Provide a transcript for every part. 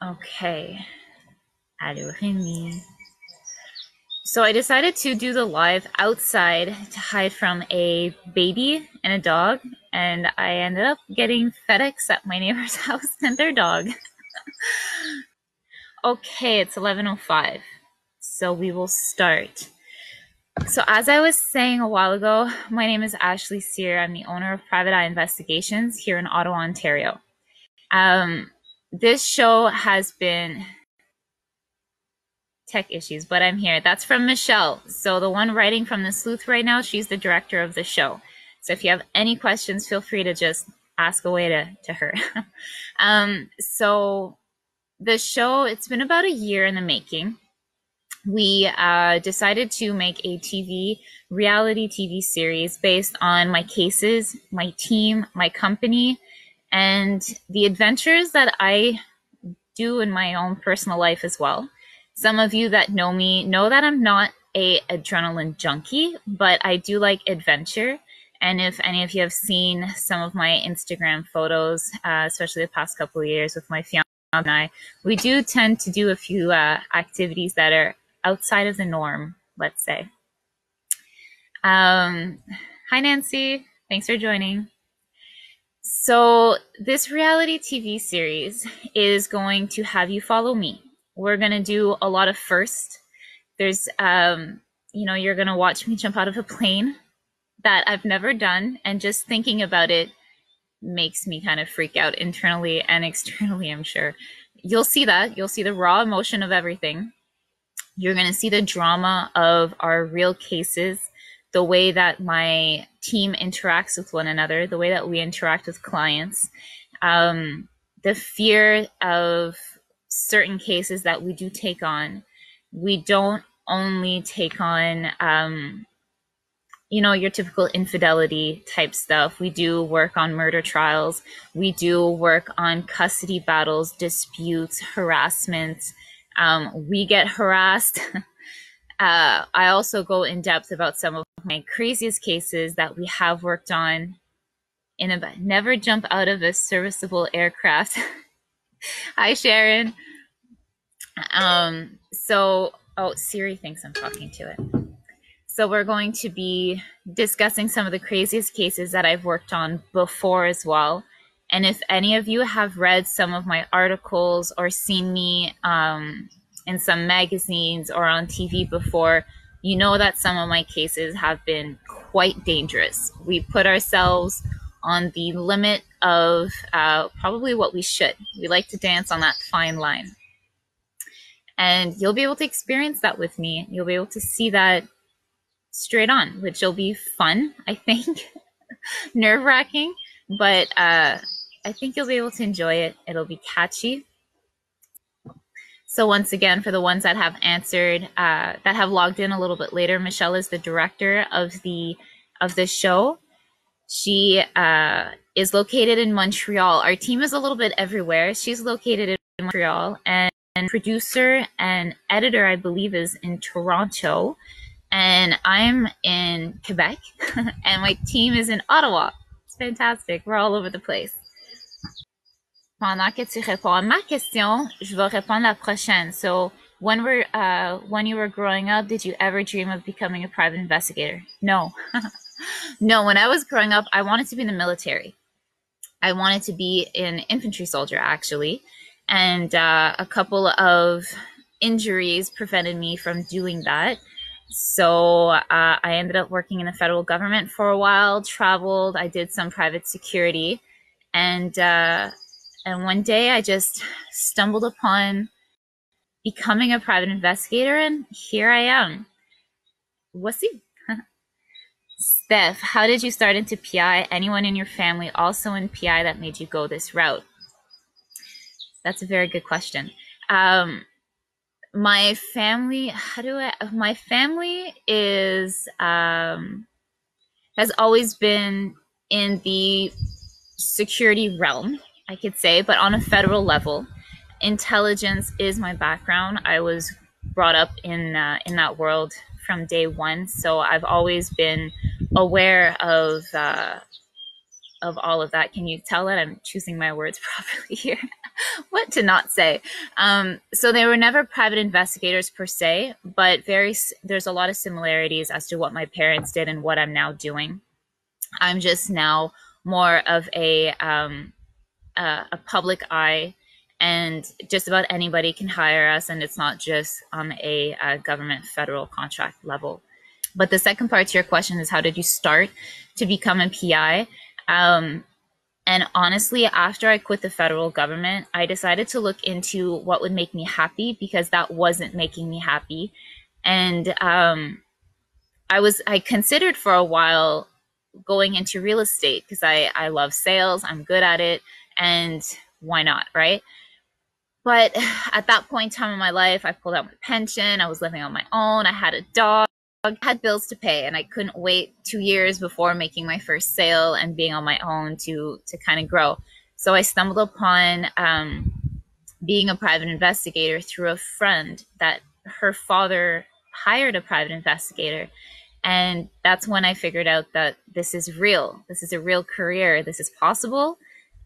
Okay. Allô, Rémi. So I decided to do the live outside to hide from a baby and a dog, and I ended up getting FedEx at my neighbor's house and their dog. Okay, it's 11:05, so we will start. So as I was saying a while ago, my name is Ashley Sear. I'm the owner of Private Eye Investigations here in Ottawa, Ontario. This show has been tech issues, but I'm here. That's from Michelle. So the one writing from the Sleuth right now, she's the director of the show. So if you have any questions, feel free to just ask away to her. So the show, it's been about a year in the making. We decided to make a reality TV series based on my cases, my team, my company, and the adventures that I do in my own personal life as well. Some of you that know me know that I'm not a adrenaline junkie, but I do like adventure. And if any of you have seen some of my Instagram photos, especially the past couple of years with my fiance and I, we do tend to do a few activities that are outside of the norm, let's say. Hi, Nancy. Thanks for joining. So this reality TV series is going to have you follow me. We're going to do a lot of firsts. There's, you're going to watch me jump out of a plane that I've never done. And just thinking about it makes me kind of freak out internally and externally, I'm sure. You'll see that. You'll see the raw emotion of everything. You're going to see the drama of our real cases, the way that my team interacts with one another, the way that we interact with clients, the fear of certain cases that we do take on. We don't only take on, your typical infidelity type stuff. We do work on murder trials. We do work on custody battles, disputes, harassment. We get harassed. I also go in depth about some of my craziest cases that we have worked on. Never jump out of a serviceable aircraft. Hi, Sharon. Siri thinks I'm talking to it. So we're going to be discussing some of the craziest cases that I've worked on before as well. And if any of you have read some of my articles or seen me in some magazines or on TV before, you know that some of my cases have been quite dangerous. We put ourselves on the limit of probably what we should. We like to dance on that fine line. And you'll be able to experience that with me. You'll be able to see that straight on, which will be fun, I think. Nerve-wracking, but I think you'll be able to enjoy it. It'll be catchy. So once again, for the ones that have answered, that have logged in a little bit later, Michelle is the director of the show. She is located in Montreal. Our team is a little bit everywhere. She's located in Montreal, and producer and editor, I believe, is in Toronto. And I'm in Quebec, and my team is in Ottawa. It's fantastic. We're all over the place. Pendant que tu réponds à ma question, je vais répondre la prochaine. So when you were growing up, did you ever dream of becoming a private investigator? No. No, when I was growing up, I wanted to be in the military. I wanted to be an infantry soldier, actually. And a couple of injuries prevented me from doing that. So I ended up working in the federal government for a while, traveled, I did some private security, and one day I just stumbled upon becoming a private investigator, and here I am. Voici. Steph, how did you start into PI? Anyone in your family also in PI that made you go this route? That's a very good question. My family is has always been in the security realm, I could say, but on a federal level. Intelligence is my background. I was brought up in that world from day one, so I've always been aware of of all of that. Can you tell that I'm choosing my words properly here? What to not say. So they were never private investigators per se, but there's a lot of similarities as to what my parents did and what I'm now doing. I'm just now more of a public eye, and just about anybody can hire us, and it's not just on a government federal contract level. But the second part to your question is, how did you start to become a PI? And honestly, after I quit the federal government, I decided to look into what would make me happy, because that wasn't making me happy. And I considered for a while going into real estate, because I love sales, I'm good at it, and why not, right? But at that point in time in my life, I pulled out my pension, I was living on my own, I had a dog, I had bills to pay, and I couldn't wait 2 years before making my first sale and being on my own to kind of grow. So I stumbled upon being a private investigator through a friend that her father hired a private investigator. And that's when I figured out that this is real. This is a real career. This is possible.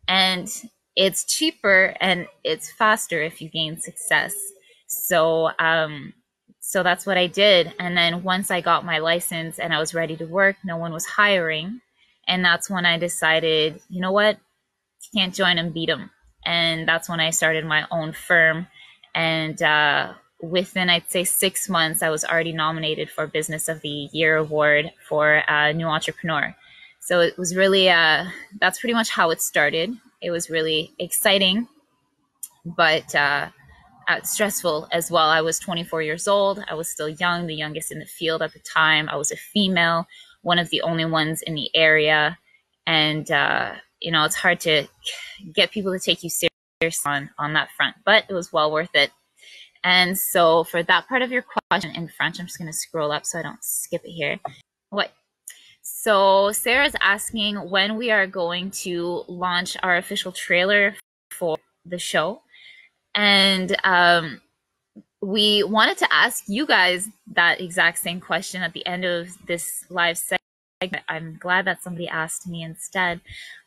And it's cheaper and it's faster if you gain success. So that's what I did. And then once I got my license and I was ready to work, no one was hiring. And that's when I decided, you know what? You can't join them, beat them. And that's when I started my own firm. And within, I'd say, 6 months, I was already nominated for Business of the Year award for New Entrepreneur. So it was really, that's pretty much how it started. It was really exciting, but stressful as well. I was 24 years old. I was still young, the youngest in the field at the time. I was a female, one of the only ones in the area. And, it's hard to get people to take you seriously on that front, but it was well worth it. And so for that part of your question in French, I'm just going to scroll up so I don't skip it here. What? So Sarah's asking when we are going to launch our official trailer for the show. And we wanted to ask you guys that exact same question at the end of this live segment. I'm glad that somebody asked me instead.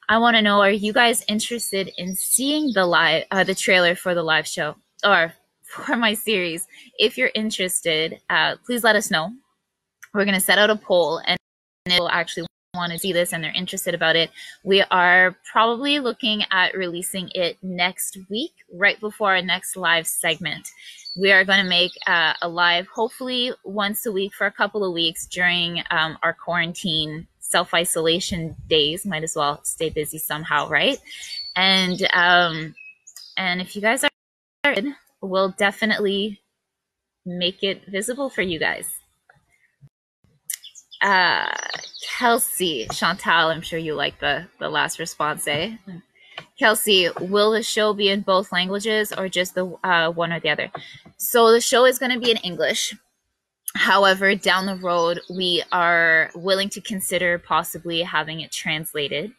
I want to know, are you guys interested in seeing the trailer for the live show or for my series? If you're interested, please let us know. We're going to set out a poll, and they'll actually want to see this and they're interested about it. We are probably looking at releasing it next week, right before our next live segment. We are going to make a live, hopefully once a week for a couple of weeks during our quarantine self-isolation days. Might as well stay busy somehow, right? And if you guys are interested, we'll definitely make it visible for you guys. Kelsey, Chantal, I'm sure you like the last response, eh? Kelsey, will the show be in both languages or just the one or the other? So the show is going to be in English. However, down the road, we are willing to consider possibly having it translated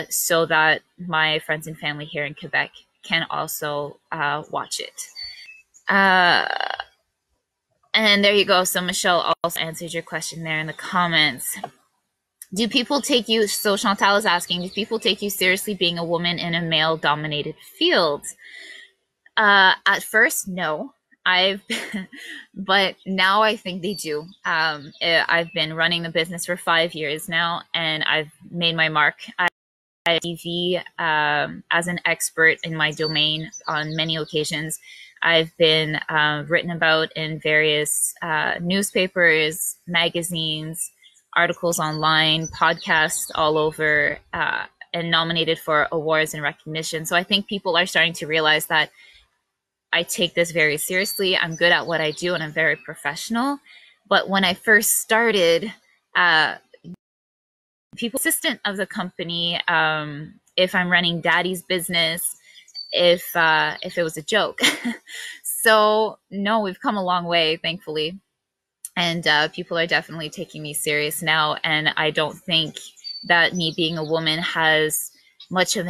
so that my friends and family here in Quebec can also watch it. And there you go. So Michelle also answered your question there in the comments. Do people take you, so Chantal is asking, do people take you seriously being a woman in a male-dominated field? At first, no. But now I think they do. I've been running the business for 5 years now, and I've made my mark. I TV as an expert in my domain on many occasions. I've been written about in various newspapers, magazines, articles online, podcasts all over, and nominated for awards and recognition. So I think people are starting to realize that I take this very seriously. I'm good at what I do, and I'm very professional. But when I first started, people assistant of the company, if I'm running daddy's business, if it was a joke. So no, we've come a long way, thankfully. And people are definitely taking me serious now. And I don't think that me being a woman has much of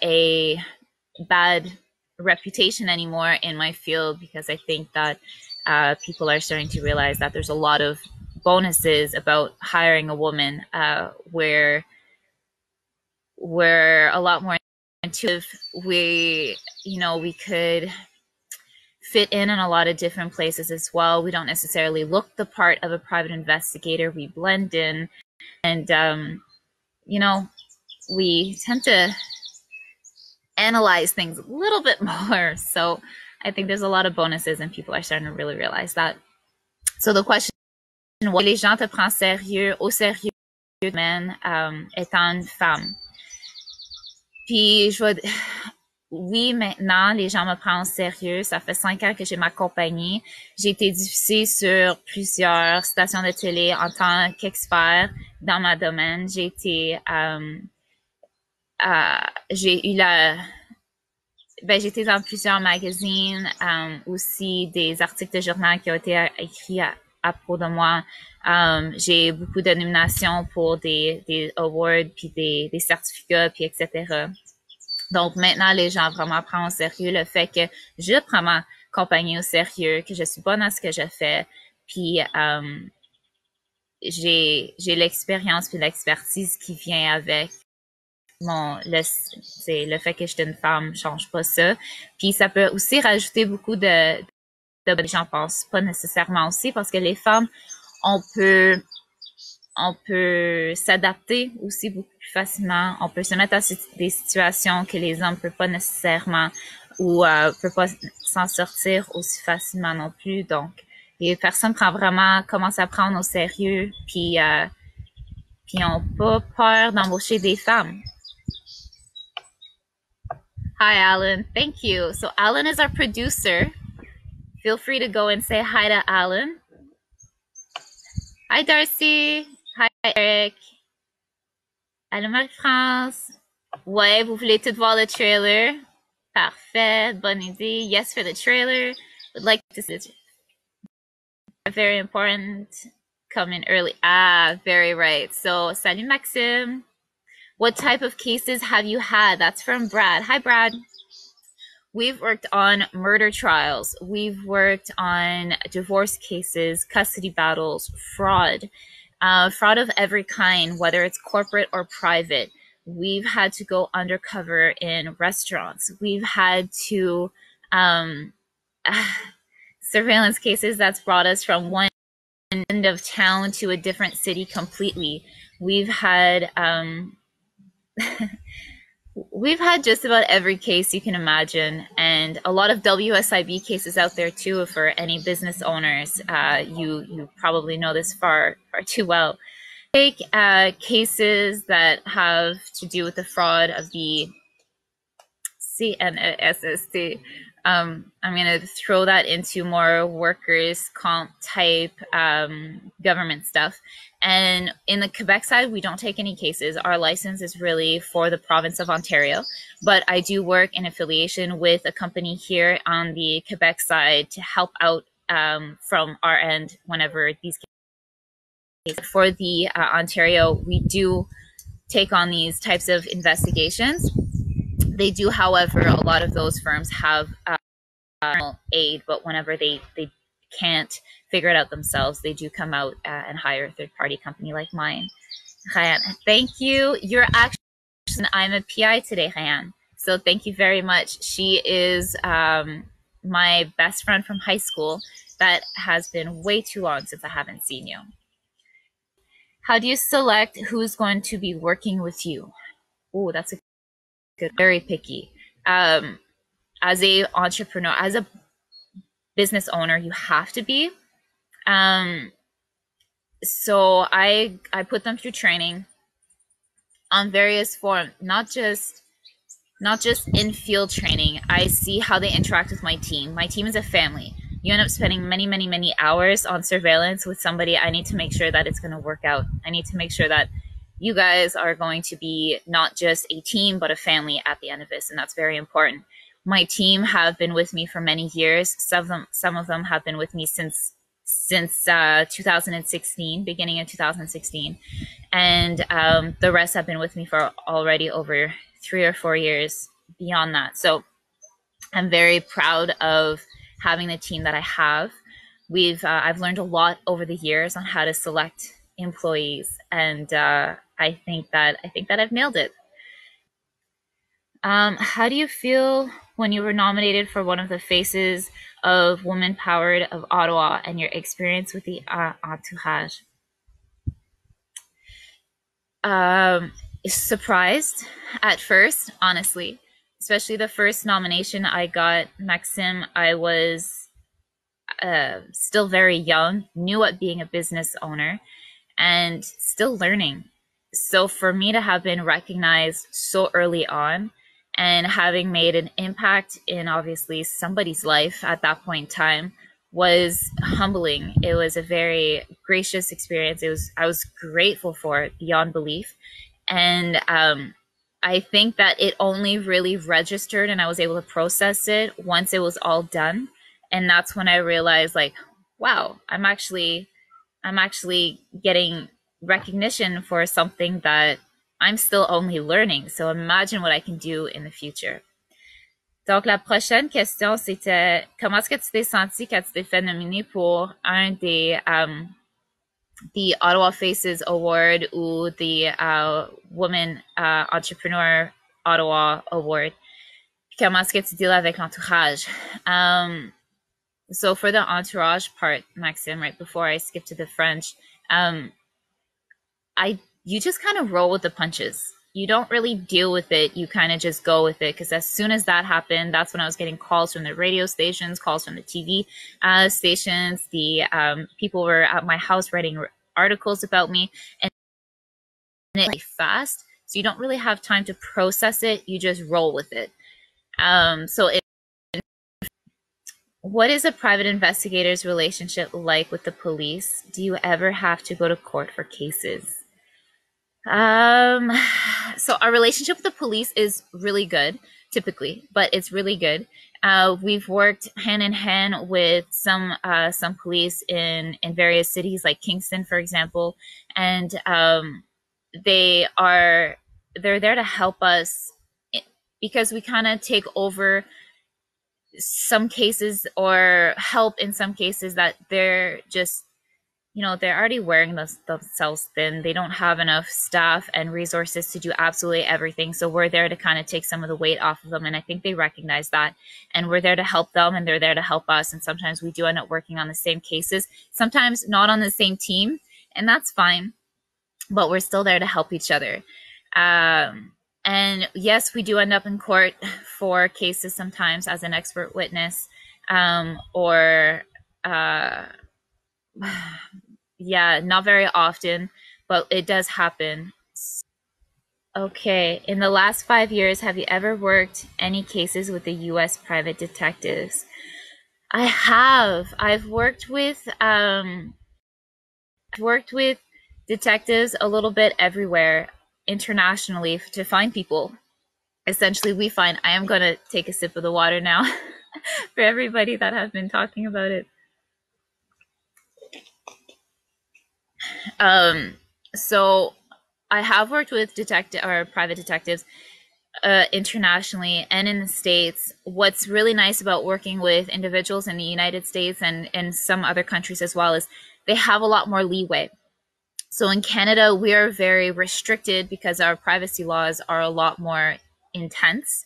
a bad reputation anymore in my field, because I think that people are starting to realize that there's a lot of bonuses about hiring a woman, where we're a lot more intuitive. We could fit in a lot of different places as well. We don't necessarily look the part of a private investigator. We blend in, and we tend to analyze things a little bit more. So I think there's a lot of bonuses, and people are starting to really realize that. So the question, les gens te prennent au sérieux, étant une femme. Puis oui, maintenant, les gens me prennent au sérieux. Ça fait 5 ans que j'ai ma compagnie. J'ai été diffusée sur plusieurs stations de télé en tant qu'expert dans ma domaine. J'étais dans plusieurs magazines, aussi des articles de journal qui ont été écrits à propos de moi. J'ai beaucoup de nominations pour des awards, puis des certificats, puis etc. Donc maintenant, les gens vraiment prennent au sérieux le fait que je prends ma compagnie au sérieux, que je suis bonne à ce que je fais, puis j'ai l'expérience puis l'expertise qui vient avec. Le fait que je suis une femme change pas ça. Puis ça peut aussi rajouter beaucoup de j'en pense pas nécessairement aussi, parce que les femmes, on peut s'adapter aussi beaucoup plus facilement. On peut se mettre dans des situations que les hommes peuvent pas nécessairement, ou peuvent pas s'en sortir aussi facilement non plus. Donc, les personnes commencent à prendre au sérieux, puis ont pas peur d'embaucher des femmes. Hi, Alan. Thank you. So Alan is our producer. Feel free to go and say hi to Alan. Hi, Darcy. Hi, Eric. Allô, Marie-France. Ouais, vous voulez tout voir le trailer? Parfait. Bonne idée. Yes for the trailer. Would like to see it. Very important. Come in early. Ah, very right. So, salut, Maxime. What type of cases have you had? That's from Brad. Hi, Brad. We've worked on murder trials. We've worked on divorce cases, custody battles, fraud of every kind, whether it's corporate or private. We've had to go undercover in restaurants. We've had to surveillance cases that's brought us from one end of town to a different city completely. We've had we've had just about every case you can imagine, and a lot of WSIB cases out there too. For any business owners, you probably know this far too well. Take cases that have to do with the fraud of the CNSST. I'm going to throw that into more workers' comp type government stuff. And in the Quebec side, we don't take any cases. Our license is really for the province of Ontario. But I do work in affiliation with a company here on the Quebec side to help out from our end whenever these cases. For the Ontario, we do take on these types of investigations. They do, however, a lot of those firms have aid, but whenever they can't figure it out themselves, they do come out and hire a third-party company like mine. Ryan, thank you. You're actually, I'm a PI today, Ryan. So thank you very much. She is my best friend from high school. That has been way too long since I haven't seen you. How do you select who's going to be working with you? Oh, that's a good, very picky. As a entrepreneur, as a business owner, you have to be. So I put them through training on various forms, not just in field training. I see how they interact with my team. My team is a family. You end up spending many, many, many hours on surveillance with somebody. I need to make sure that it's going to work out. I need to make sure that you guys are going to be not just a team, but a family at the end of this. And that's very important. My team have been with me for many years. Some of them have been with me since 2016, beginning of 2016. And the rest have been with me for already over 3 or 4 years beyond that. So I'm very proud of having the team that I have. I've learned a lot over the years on how to select employees, and I think that I've nailed it. How do you feel when you were nominated for one of the faces of Women Powered of Ottawa and your experience with the entourage? Um, Surprised at first, honestly, especially the first nomination I got, Maxim. I was still very young, new at being a business owner, and still learning. So for me to have been recognized so early on and having made an impact in obviously somebody's life at that point in time was humbling. It was a very gracious experience. I was grateful for it beyond belief. And I think that it only really registered and I was able to process it once it was all done. And that's when I realized, like, wow, I'm actually getting recognition for something that I'm still only learning. So imagine what I can do in the future. Donc, la prochaine question, c'était comment est-ce que tu t'es senti quand tu t'es fait nominer pour un des the Ottawa Faces Award ou the Woman Entrepreneur Ottawa Award? Puis comment est-ce que tu deals avec l'entourage? So for the entourage part, Maxime, right before I skip to the French, um, you just kind of roll with the punches. You don't really deal with it. You kind of just go with it because as soon as that happened, that's when I was getting calls from the radio stations, calls from the TV stations. The people were at my house writing articles about me, and it really fast. So you don't really have time to process it. You just roll with it. What is a private investigator's relationship like with the police? Do you ever have to go to court for cases? Um, so our relationship with the police is really good, typically, but it's really good. We've worked hand in hand with some police in various cities, like Kingston, for example, and they're there to help us because we kind of take over some cases or help in some cases that they're just they're already wearing themselves thin. They don't have enough staff and resources to do absolutely everything. So we're there to kind of take some of the weight off of them. And I think they recognize that. And we're there to help them and they're there to help us. And sometimes we do end up working on the same cases, sometimes not on the same team. And that's fine. But we're still there to help each other. And yes, we do end up in court for cases sometimes as an expert witness or yeah, not very often, but it does happen. Okay, in the last 5 years, have you ever worked any cases with the U.S. private detectives? I have. I've worked with detectives a little bit everywhere internationally to find people. Essentially, we find. I am going to take a sip of the water now for everybody that has been talking about it. So I have worked with detective or private detectives internationally and in the States. What's really nice about working with individuals in the United States and some other countries as well is they have a lot more leeway. So in Canada, we are very restricted because our privacy laws are a lot more intense.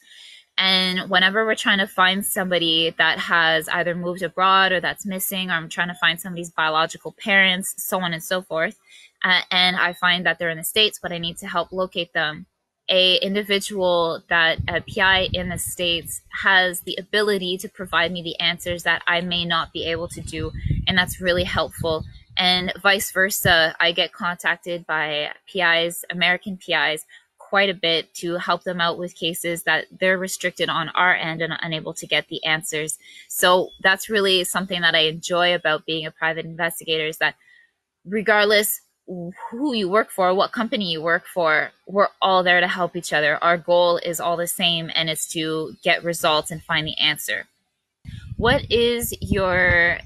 And whenever we're trying to find somebody that has either moved abroad or that's missing, or I'm trying to find somebody's biological parents, so on and so forth, and I find that they're in the States, but I need to help locate them, a individual that a PI in the States has the ability to provide me the answers that I may not be able to do, and that's really helpful. And vice versa, I get contacted by PIs, American PIs, quite a bit to help them out with cases that they're restricted on our end and unable to get the answers. So that's really something that I enjoy about being a private investigator is that regardless who you work for, what company you work for, we're all there to help each other. Our goal is all the same, and it's to get results and find the answer. What is your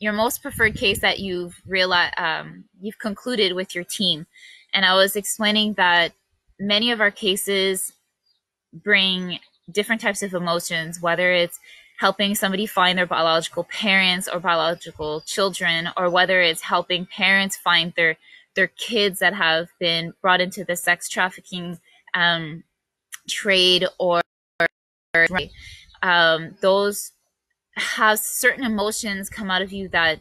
most preferred case that you've realized you've concluded with your team? And I was explaining that many of our cases bring different types of emotions, whether it's helping somebody find their biological parents or biological children, or whether it's helping parents find their kids that have been brought into the sex trafficking trade, or those have certain emotions come out of you that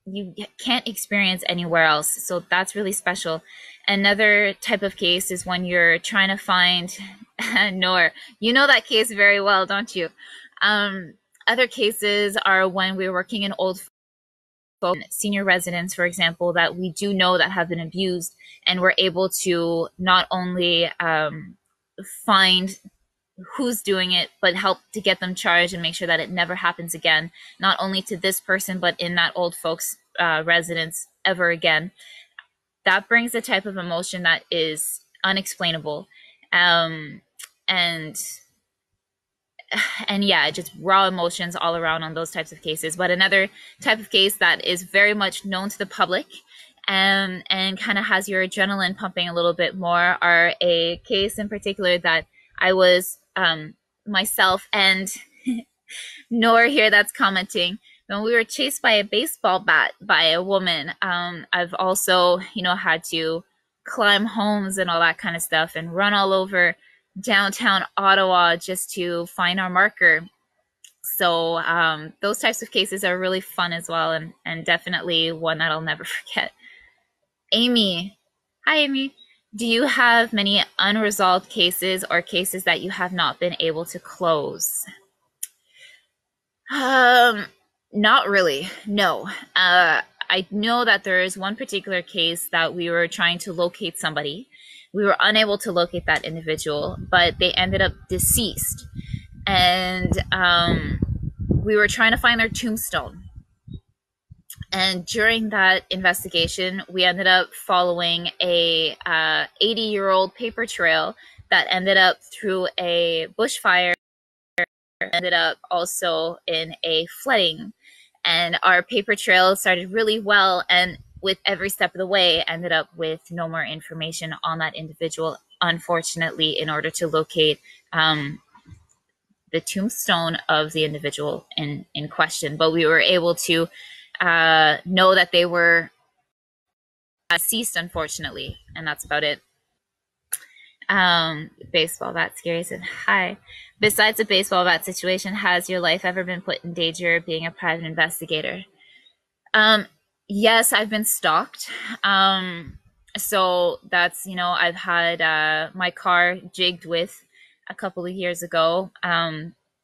you can't experience anywhere else. So that's really special. Another type of case is when you're trying to find Noor, you know that case very well, don't you? Other cases are when we're working in old senior residents, for example, that we do know that have been abused, and we're able to not only find who's doing it, but help to get them charged and make sure that it never happens again, not only to this person, but in that old folks residence ever again. That brings a type of emotion that is unexplainable. And yeah, just raw emotions all around on those types of cases. But another type of case that is very much known to the public and kind of has your adrenaline pumping a little bit more are a case in particular that I was myself and Noor here that's commenting. When we were chased by a baseball bat by a woman, I've also, had to climb homes and all that kind of stuff and run all over downtown Ottawa just to find our marker. So those types of cases are really fun as well, and definitely one that I'll never forget. Amy. Hi, Amy. Do you have many unresolved cases or cases that you have not been able to close? Not really, no. I know that there is one particular case that we were trying to locate somebody. We were unable to locate that individual, but they ended up deceased. And we were trying to find their tombstone. And during that investigation, we ended up following a 80-year-old paper trail that ended up through a bushfire, ended up also in a flooding. And our paper trail started really well, and with every step of the way ended up with no more information on that individual, unfortunately, in order to locate the tombstone of the individual in question. But we were able to know that they were deceased, unfortunately, and that's about it. Baseball bat scary said hi. Besides the baseball bat situation, has your life ever been put in danger being a private investigator? Yes, I've been stalked. So that's, I've had my car jigged with a couple of years ago.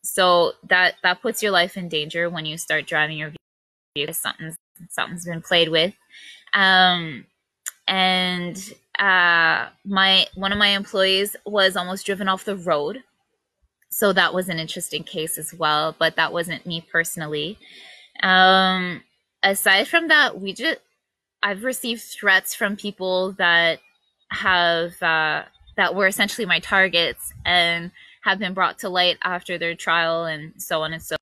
So that puts your life in danger when you start driving your vehicle. Something's been played with. And one of my employees was almost driven off the road. So that was an interesting case as well, but that wasn't me personally. Aside from that, I've received threats from people that have that were essentially my targets and have been brought to light after their trial and so on and so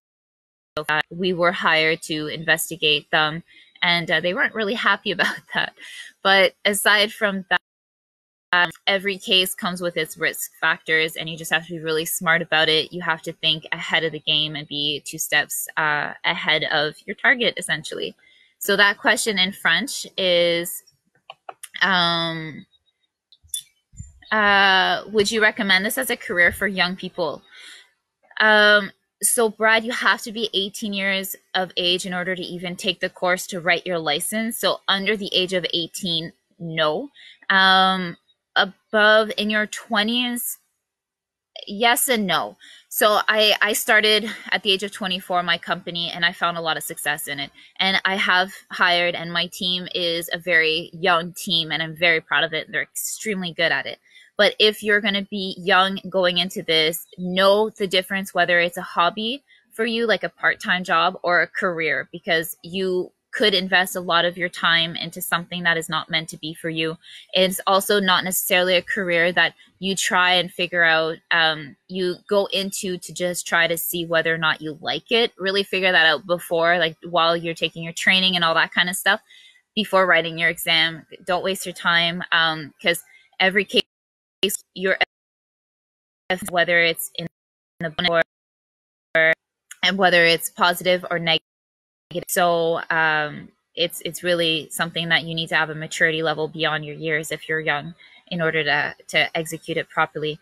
forth. We were hired to investigate them, and they weren't really happy about that. But aside from that, every case comes with its risk factors, and you just have to be really smart about it. You have to think ahead of the game and be 2 steps ahead of your target, essentially. So that question in French is, would you recommend this as a career for young people? So Brad, you have to be 18 years of age in order to even take the course to write your license. So under the age of 18, no. Above in your 20s, yes and no. So I started at the age of 24 my company, and I found a lot of success in it. And I have hired, and my team is a very young team, and I'm very proud of it. They're extremely good at it. But if you're going to be young going into this, know the difference, whether it's a hobby for you, like a part-time job, or a career, because you could invest a lot of your time into something that is not meant to be for you. It's also not necessarily a career that you try and figure out, you go into to just try to see whether or not you like it. Really figure that out before, like while you're taking your training and all that kind of stuff, before writing your exam. Don't waste your time, because every case, whether it's in the or and whether it's positive or negative. So it's really something that you need to have a maturity level beyond your years if you're young in order to execute it properly.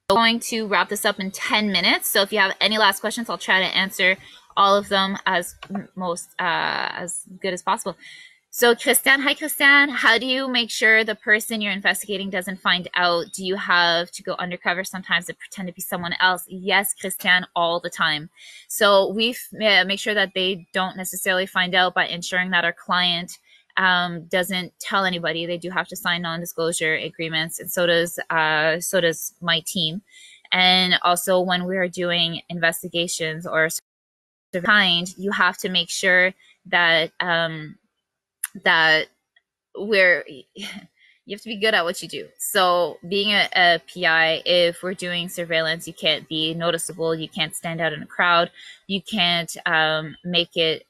I'm going to wrap this up in 10 minutes. So if you have any last questions, I'll try to answer all of them as good as possible. So Christian, hi Christian, how do you make sure the person you're investigating doesn't find out? Do you have to go undercover sometimes to pretend to be someone else? Yes, Christian, all the time. So we make sure that they don't necessarily find out by ensuring that our client doesn't tell anybody. They do have to sign non-disclosure agreements, and so does my team. And also when we are doing investigations or kind, you have to make sure that that you have to be good at what you do. So being a PI, if we're doing surveillance, you can't be noticeable. You can't stand out in a crowd. You can't make it,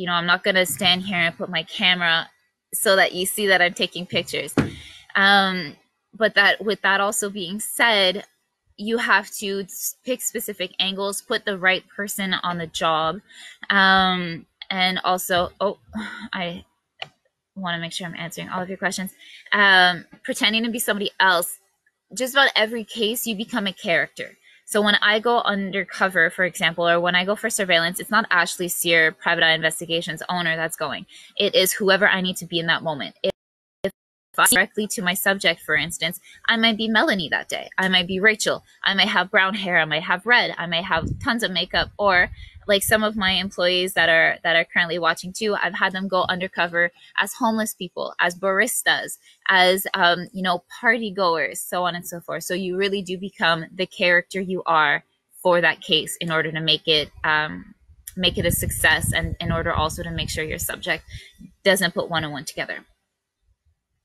I'm not going to stand here and put my camera so that you see that I'm taking pictures. But with that also being said, you have to pick specific angles, put the right person on the job. And also, I want to make sure I'm answering all of your questions. Pretending to be somebody else. Just about every case, you become a character. So when I go undercover, for example, or when I go for surveillance, it's not Ashley Sear, Private Eye Investigations owner that's going. It is whoever I need to be in that moment. If I directly to my subject, for instance, I might be Melanie that day. I might be Rachel. I might have brown hair. I might have red. I might have tons of makeup. Or like some of my employees that are currently watching too, I've had them go undercover as homeless people, as baristas, as party goers, so on and so forth. So you really do become the character you are for that case in order to make it a success, and in order also to make sure your subject doesn't put one and one together.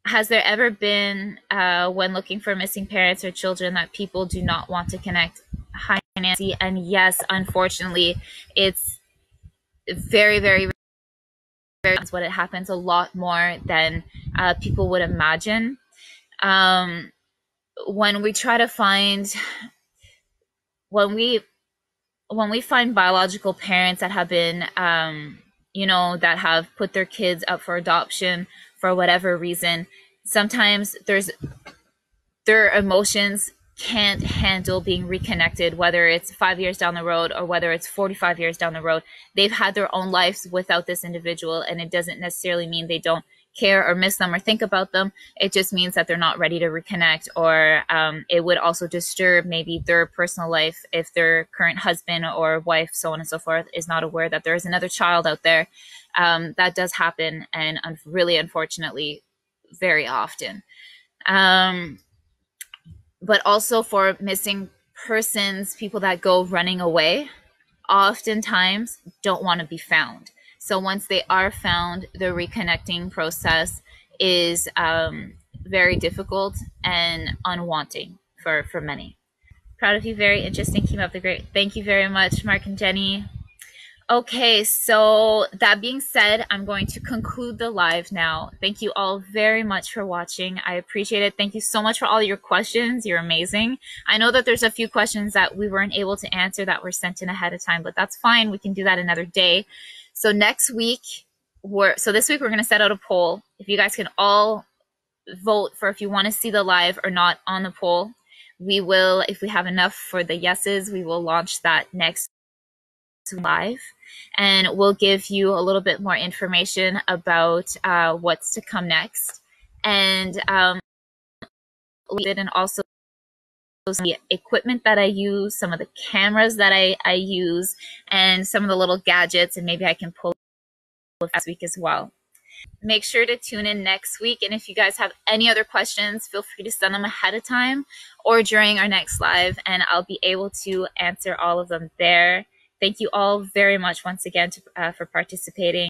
Has there ever been, when looking for missing parents or children, that people do not want to connect? Hi, Nancy. And yes, unfortunately, it's very, very, very what it happens a lot more than people would imagine. When we try to find, when we find biological parents that have been, that have put their kids up for adoption for whatever reason, sometimes their emotions can't handle being reconnected, whether it's 5 years down the road or whether it's 45 years down the road. They've had their own lives without this individual, and it doesn't necessarily mean they don't care or miss them or think about them. It just means that they're not ready to reconnect, or it would also disturb maybe their personal life if their current husband or wife, so on and so forth, is not aware that there is another child out there. That does happen, and really, unfortunately, very often. But also for missing persons, people that go running away, oftentimes don't want to be found. So once they are found, the reconnecting process is very difficult and unwanting for many. Proud of you. Very interesting. Keep up the great. Thank you very much, Mark and Jenny. Okay, so that being said, I'm going to conclude the live now. Thank you all very much for watching. I appreciate it. Thank you so much for all your questions. You're amazing. I know that there's a few questions that we weren't able to answer that were sent in ahead of time, but that's fine. We can do that another day. So next week, this week we're going to set out a poll. If you guys can all vote for if you want to see the live or not on the poll, we will, if we have enough for the yeses, we will launch that next live, and we'll give you a little bit more information about what's to come next, and also the equipment that I use, some of the cameras that I use, and some of the little gadgets, and maybe I can pull next week as well. Make sure to tune in next week, and if you guys have any other questions, feel free to send them ahead of time or during our next live, and I'll be able to answer all of them there. Thank you all very much once again for participating.